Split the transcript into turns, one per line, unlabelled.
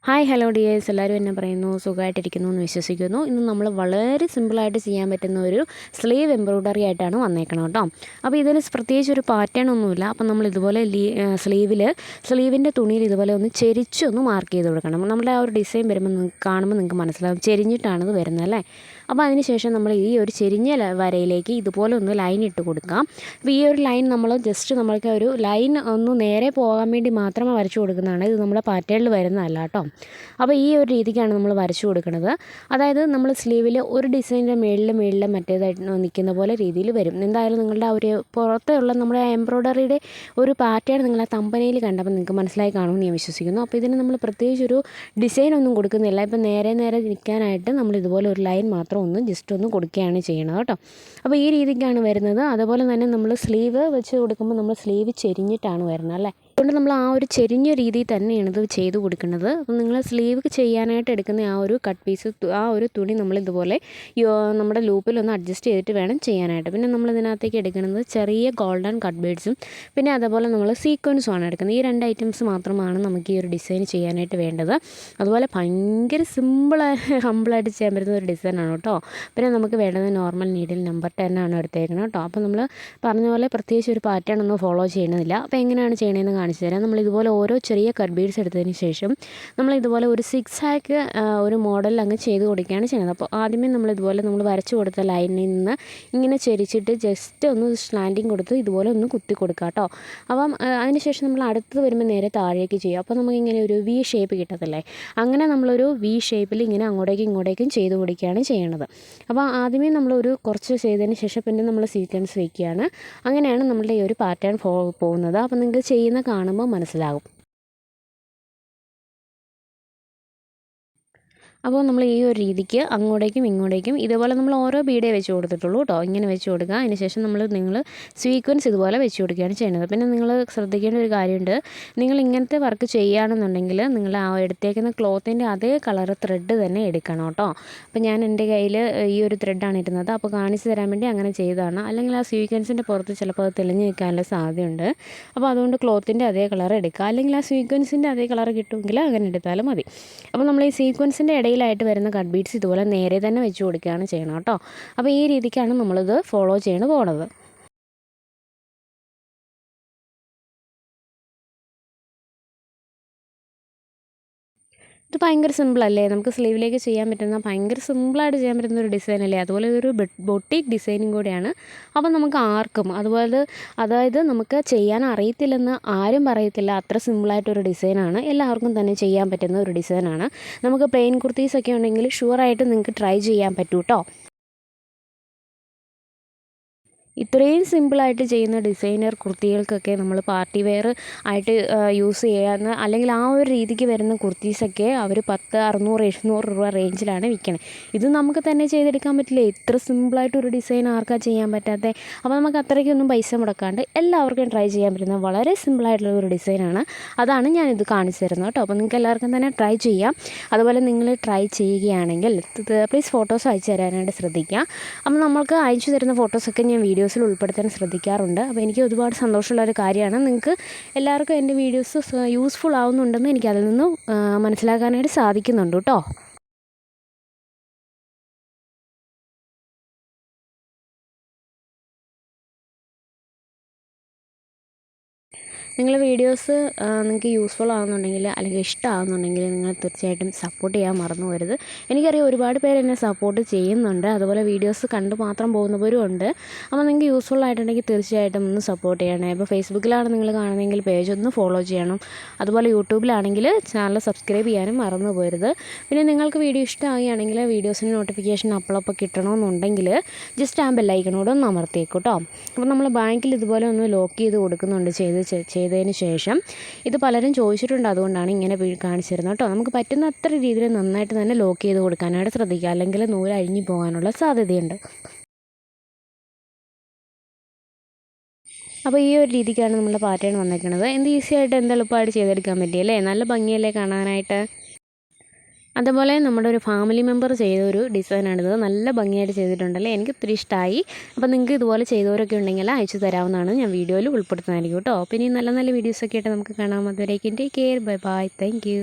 Hi hello dears, എല്ലാവരും എന്നെ പറയുന്നു സുഖമായിട്ടിരിക്കുന്നു എന്ന് വിശ്വസിക്കുന്നു. ഇന്ന് നമ്മൾ വളരെ സിമ്പിളായിട്ട് ചെയ്യാൻ പറ്റുന്ന ഒരു സ്ലീവ് എംബ്രോയ്ഡറി ആയിട്ടാണ് വന്നേക്കണം കേട്ടോ. അപ്പോൾ ഇതിന് പ്രത്യേകിച്ച് ഒരു പാറ്റേൺ ഒന്നുമില്ല. അപ്പം നമ്മൾ ഇതുപോലെ സ്ലീവിൻ്റെ തുണിയിൽ ഇതുപോലെ ഒന്ന് ചെരിച്ചൊന്ന് മാർക്ക് ചെയ്ത് കൊടുക്കണം. നമ്മുടെ ആ ഒരു ഡിസൈൻ വരുമ്പോൾ കാണുമ്പോൾ നിങ്ങൾക്ക് മനസ്സിലാവും ചെരിഞ്ഞിട്ടാണിത് വരുന്നത് അല്ലേ. അപ്പോൾ അതിന് ശേഷം നമ്മൾ ഈ ഒരു ചെരിഞ്ഞ വരയിലേക്ക് ഇതുപോലെ ഒന്ന് ലൈൻ ഇട്ട് കൊടുക്കാം. അപ്പോൾ ഈ ഒരു ലൈൻ നമ്മൾ ജസ്റ്റ് നമ്മൾക്ക് ഒരു ലൈൻ ഒന്ന് നേരെ പോകാൻ വേണ്ടി മാത്രമേ വരച്ചു കൊടുക്കുന്നതാണ്. ഇത് നമ്മുടെ പാറ്റേണിൽ വരുന്നതല്ല കേട്ടോ. അപ്പോൾ ഈ ഒരു രീതിക്കാണ് നമ്മൾ വരച്ചു കൊടുക്കുന്നത്. അതായത് നമ്മൾ സ്ലീവിൽ ഒരു ഡിസൈനിൻ്റെ മേളിൽ മറ്റേതായിട്ട് നിൽക്കുന്ന പോലെ രീതിയിൽ വരും. എന്തായാലും നിങ്ങളുടെ ആ ഒരു പുറത്തുള്ള നമ്മുടെ എംബ്രോയ്ഡറിയുടെ ഒരു പാറ്റേൺ നിങ്ങൾ ആ തമ്പനയിൽ കണ്ടപ്പോൾ നിങ്ങൾക്ക് മനസ്സിലായി കാണുമെന്ന് ഞാൻ വിശ്വസിക്കുന്നു. അപ്പോൾ ഇതിന് നമ്മൾ പ്രത്യേകിച്ച് ഒരു ഡിസൈൻ ഒന്നും കൊടുക്കുന്നില്ല. ഇപ്പം നേരെ നിൽക്കാനായിട്ട് നമ്മൾ ഇതുപോലെ ഒരു ലൈൻ മാത്രം ജസ്റ്റ് ഒന്ന് കൊടുക്കുകയാണ് ചെയ്യുന്നത് കേട്ടോ. അപ്പോൾ ഈ രീതിക്കാണ് വരുന്നത്. അതുപോലെ തന്നെ നമ്മൾ സ്ലീവ് വെച്ച് കൊടുക്കുമ്പോൾ നമ്മൾ സ്ലീവ് ചെരിഞ്ഞിട്ടാണ് വരുന്നത് അല്ലേ. അതുകൊണ്ട് നമ്മൾ ആ ഒരു ചെരിഞ്ഞ രീതിയിൽ തന്നെയാണ് ഇത് ചെയ്ത് കൊടുക്കുന്നത്. അപ്പം നിങ്ങൾ സ്ലീവ് ചെയ്യാനായിട്ട് എടുക്കുന്ന ആ ഒരു കട്ട് പീസ്, ആ ഒരു തുണി നമ്മൾ ഇതുപോലെ നമ്മുടെ ലൂപ്പിലൊന്ന് അഡ്ജസ്റ്റ് ചെയ്തിട്ട് വേണം ചെയ്യാനായിട്ട്. പിന്നെ നമ്മൾ ഇതിനകത്തേക്ക് എടുക്കുന്നത് ചെറിയ ഗോൾഡൻ കട്ട് ബീഡ്സും പിന്നെ അതുപോലെ നമ്മൾ സീക്വൻസുമാണ് എടുക്കുന്നത്. ഈ 2 ഐറ്റംസ് മാത്രമാണ് നമുക്ക് ഈ ഒരു ഡിസൈൻ ചെയ്യാനായിട്ട് വേണ്ടത്. അതുപോലെ ഭയങ്കര ഹമ്പിളായിട്ട് ചെയ്യാൻ പറ്റുന്ന ഒരു ഡിസൈനാണ് കേട്ടോ. പിന്നെ നമുക്ക് വേണ്ടത് നോർമൽ നീഡിൽ നമ്പർ 10 ആണ് എടുത്തേക്കുന്നത് കേട്ടോ. അപ്പോൾ നമ്മൾ പറഞ്ഞ പോലെ പ്രത്യേകിച്ച് ഒരു പാറ്റേൺ ഒന്നും ഫോളോ ചെയ്യണമെന്നില്ല. അപ്പോൾ എങ്ങനെയാണ് ചെയ്യണമെന്ന് കാണിച്ചു തരാം. നമ്മൾ ഇതുപോലെ ഓരോ ചെറിയ കട്ട് ബീഡ്സ് എടുത്തതിന് ശേഷം നമ്മൾ ഇതുപോലെ ഒരു 6 ആക്ക് ഒരു മോഡൽ അങ്ങ് ചെയ്ത് കൊടുക്കുകയാണ് ചെയ്യുന്നത്. അപ്പോൾ ആദ്യമേ നമ്മൾ വരച്ചു കൊടുത്ത ലൈനിൽ നിന്ന് ഇങ്ങനെ ചെരിച്ചിട്ട് ജസ്റ്റ് ഒന്ന് സ്ലാൻഡിങ് കൊടുത്ത് ഇതുപോലെ ഒന്ന് കുത്തി കൊടുക്കുക കേട്ടോ. അപ്പം അതിനുശേഷം നമ്മൾ അടുത്തത് വരുമ്പോൾ നേരെ താഴേക്ക് ചെയ്യും. അപ്പോൾ നമുക്കിങ്ങനെ ഒരു വി ഷേപ്പ് കിട്ടത്തില്ലേ. അങ്ങനെ നമ്മളൊരു വി ഷേപ്പിൽ ഇങ്ങനെ അങ്ങോട്ടേക്കും ചെയ്ത് കൊടുക്കുകയാണ് ചെയ്യണത്. അപ്പോൾ ആദ്യമേ നമ്മളൊരു കുറച്ച് ചെയ്തതിന് ശേഷം പിന്നെ നമ്മൾ സീക്വൻസ് വയ്ക്കുകയാണ്. അങ്ങനെയാണ് നമ്മളുടെ ഈ ഒരു പാറ്റേൺ പോകുന്നത്. അപ്പോൾ നിങ്ങൾക്ക് ചെയ്യുന്ന കാണുമ്പോൾ മനസ്സിലാകും. അപ്പോൾ നമ്മൾ ഈ ഒരു രീതിക്ക് അങ്ങോട്ടേക്കും ഇങ്ങോട്ടേക്കും ഇതുപോലെ നമ്മൾ ഓരോ ബീഡേ വെച്ച് കൊടുത്തിട്ടുള്ളൂ കേട്ടോ. ഇങ്ങനെ വെച്ച് കൊടുക്കുക. അതിന് ശേഷം നിങ്ങൾ സീക്വൻസ് ഇതുപോലെ വെച്ച് കൊടുക്കുകയാണ് ചെയ്യുന്നത്. പിന്നെ നിങ്ങൾ ശ്രദ്ധിക്കേണ്ട ഒരു കാര്യമുണ്ട്. നിങ്ങൾ ഇങ്ങനത്തെ വർക്ക് ചെയ്യുകയാണെന്നുണ്ടെങ്കിൽ നിങ്ങൾ ആ എടുത്തേക്കുന്ന ക്ലോത്തിൻ്റെ അതേ കളർ ത്രെഡ് തന്നെ എടുക്കണം കേട്ടോ. അപ്പോൾ ഞാൻ എൻ്റെ കയ്യിൽ ഈ ഒരു ത്രെഡാണ് ഇരുന്നത്. അപ്പോൾ കാണിച്ചു തരാൻ വേണ്ടി അങ്ങനെ ചെയ്തതാണ്. അല്ലെങ്കിൽ ആ സീക്വൻസിൻ്റെ പുറത്ത് ചിലപ്പോൾ അത് തെളിഞ്ഞ് നിൽക്കാനുള്ള സാധ്യതയുണ്ട്. അപ്പോൾ അതുകൊണ്ട് ക്ലോത്തിൻ്റെ അതേ കളർ എടുക്കുക. അല്ലെങ്കിൽ ആ സീക്വൻസിൻ്റെ അതേ കളർ കിട്ടുമെങ്കിൽ അങ്ങനെ എടുത്താലും മതി. അപ്പോൾ നമ്മൾ ഈ സീക്വൻസിൻ്റെ ഇടയിലായിട്ട് വരുന്ന കട്ട് ബീഡ്സ് ഇതുപോലെ നേരെ തന്നെ വെച്ച് കൊടുക്കുകയാണ് ചെയ്യണം കേട്ടോ. അപ്പോൾ ഈ രീതിക്കാണ് നമ്മളിത് ഫോളോ ചെയ്ത് പോണത്. ഇത് ഭയങ്കര സിമ്പിളല്ലേ. നമുക്ക് സ്ലീവിലേക്ക് ചെയ്യാൻ പറ്റുന്ന ഭയങ്കര സിമ്പിളായിട്ട് ചെയ്യാൻ പറ്റുന്ന ഒരു ഡിസൈനല്ലേ. അതുപോലെ ഇതൊരു ബൊട്ടീക്ക് ഡിസൈനും കൂടിയാണ്. അപ്പോൾ നമുക്ക് ആർക്കും അതായത് നമുക്ക് ചെയ്യാൻ അറിയത്തില്ലെന്ന് ആരും പറയത്തില്ല. അത്ര സിമ്പിളായിട്ടൊരു ഡിസൈനാണ്. എല്ലാവർക്കും തന്നെ ചെയ്യാൻ പറ്റുന്ന ഒരു ഡിസൈനാണ്. നമുക്ക് പ്ലെയിൻ കുർത്തീസൊക്കെ ഉണ്ടെങ്കിൽ ഷുവറായിട്ട് നിങ്ങൾക്ക് ട്രൈ ചെയ്യാൻ പറ്റൂ കേട്ടോ. ഇത്രയും സിമ്പിളായിട്ട് ചെയ്യുന്ന ഡിസൈനർ കുർത്തികൾക്കൊക്കെ നമ്മൾ പാർട്ടി വെയർ ആയിട്ട് യൂസ് ചെയ്യാവുന്ന അല്ലെങ്കിൽ ആ ഒരു രീതിക്ക് വരുന്ന കുർത്തീസൊക്കെ അവർ 10, 600, 700 രൂപ റേഞ്ചിലാണ് വിൽക്കണത്. ഇത് നമുക്ക് തന്നെ ചെയ്തെടുക്കാൻ പറ്റില്ലേ. ഇത്ര സിമ്പിളായിട്ടൊരു ഡിസൈൻ ആർക്കാ ചെയ്യാൻ പറ്റാത്തത്. അപ്പോൾ നമുക്ക് അത്രയ്ക്കൊന്നും പൈസ മുടക്കാണ്ട് എല്ലാവർക്കും ട്രൈ ചെയ്യാൻ പറ്റുന്ന വളരെ സിമ്പിളായിട്ടുള്ള ഒരു ഡിസൈനാണ്. അതാണ് ഞാനിത് കാണിച്ചു തരുന്നത് കേട്ടോ. അപ്പോൾ നിങ്ങൾക്ക് എല്ലാവർക്കും തന്നെ ട്രൈ ചെയ്യാം. അതുപോലെ നിങ്ങൾ ട്രൈ ചെയ്യുകയാണെങ്കിൽ പ്ലീസ് ഫോട്ടോസ് അയച്ചു തരാനായിട്ട് ശ്രദ്ധിക്കുക. അപ്പോൾ നമ്മൾക്ക് അയച്ചു തരുന്ന ഫോട്ടോസൊക്കെ ഞാൻ വീഡിയോസിൽ ഉൾപ്പെടുത്താൻ ശ്രദ്ധിക്കാറുണ്ട്. അപ്പോൾ എനിക്ക് ഒരുപാട് സന്തോഷമുള്ളൊരു കാര്യമാണ്. നിങ്ങൾക്ക് എല്ലാവർക്കും എൻ്റെ വീഡിയോസ് യൂസ്ഫുൾ ആവുന്നുണ്ടെന്ന് എനിക്കതിൽ നിന്ന് മനസ്സിലാക്കാനായിട്ട് സാധിക്കുന്നുണ്ട് കേട്ടോ. നിങ്ങളുടെ വീഡിയോസ് നിങ്ങൾക്ക് യൂസ്ഫുൾ ആകുന്നുണ്ടെങ്കിൽ അല്ലെങ്കിൽ ഇഷ്ടമാകുന്നുണ്ടെങ്കിൽ നിങ്ങൾ തീർച്ചയായിട്ടും സപ്പോർട്ട് ചെയ്യാൻ മറന്നു പോകരുത്. എനിക്കറിയാം ഒരുപാട് പേര് എന്നെ സപ്പോർട്ട് ചെയ്യുന്നുണ്ട്. അതുപോലെ വീഡിയോസ് കണ്ട് മാത്രം പോകുന്നവരും ഉണ്ട്. അപ്പോൾ നിങ്ങൾക്ക് യൂസ്ഫുൾ ആയിട്ടുണ്ടെങ്കിൽ തീർച്ചയായിട്ടും ഒന്ന് സപ്പോർട്ട് ചെയ്യണേ. ഇപ്പോൾ ഫേസ്ബുക്കിലാണ് നിങ്ങൾ കാണുന്നതെങ്കിൽ പേജ് ഒന്ന് ഫോളോ ചെയ്യണം. അതുപോലെ യൂട്യൂബിലാണെങ്കിൽ ചാനൽ സബ്സ്ക്രൈബ് ചെയ്യാനും മറന്നു പോകരുത്. പിന്നെ നിങ്ങൾക്ക് വീഡിയോ ഇഷ്ടമാവുകയാണെങ്കിൽ വീഡിയോസിന് നോട്ടിഫിക്കേഷൻ അപ്പോഴപ്പോൾ കിട്ടണമെന്നുണ്ടെങ്കിൽ ജസ്റ്റ് ആ ബെല്ലൈക്കണോട് ഒന്ന് അമർത്തിയേക്കും കേട്ടോ. അപ്പോൾ നമ്മൾ ബാങ്കിൽ ഇതുപോലെ ഒന്ന് ലോക്ക് ചെയ്ത് കൊടുക്കുന്നുണ്ട് ചെയ്തതിന് ശേഷം. ഇത് പലരും ചോദിച്ചിട്ടുണ്ട്. അതുകൊണ്ടാണ് ഇങ്ങനെ കാണിച്ചു തരുന്നത് കേട്ടോ. നമുക്ക് പറ്റുന്ന അത്ര രീതിയിൽ നന്നായിട്ട് തന്നെ ലോക്ക് ചെയ്ത് കൊടുക്കാനായിട്ട് ശ്രദ്ധിക്കുക. അല്ലെങ്കിൽ നൂല് അഴിഞ്ഞു പോകാനുള്ള സാധ്യതയുണ്ട്. അപ്പോൾ ഈ ഒരു രീതിക്കാണ് നമ്മുടെ പാറ്റേൺ വന്നിരിക്കുന്നത്. എന്ത് ഈസി ആയിട്ട് എന്ത് എളുപ്പമായിട്ട് ചെയ്തെടുക്കാൻ പറ്റിയല്ലേ. നല്ല ഭംഗിയല്ലേ കാണാനായിട്ട്. അതുപോലെ നമ്മുടെ ഒരു ഫാമിലി മെമ്പർ ചെയ്തൊരു ഡിസൈനാണിത്. നല്ല ഭംഗിയായിട്ട് ചെയ്തിട്ടുണ്ടല്ലേ. എനിക്ക് ഒത്തിരി ഇഷ്ടമായി. അപ്പോൾ നിങ്ങൾക്ക് ഇതുപോലെ ചെയ്തവരൊക്കെ ഉണ്ടെങ്കിൽ അയച്ചു തരാവുന്നതാണ്. ഞാൻ വീഡിയോയിൽ ഉൾപ്പെടുത്തുന്നതായിരിക്കും കേട്ടോ. പിന്നെ നല്ല നല്ല വീഡിയോസൊക്കെ ആയിട്ട് നമുക്ക് കാണാം. അതുവരേക്കും take care. Bye bye. Thank you.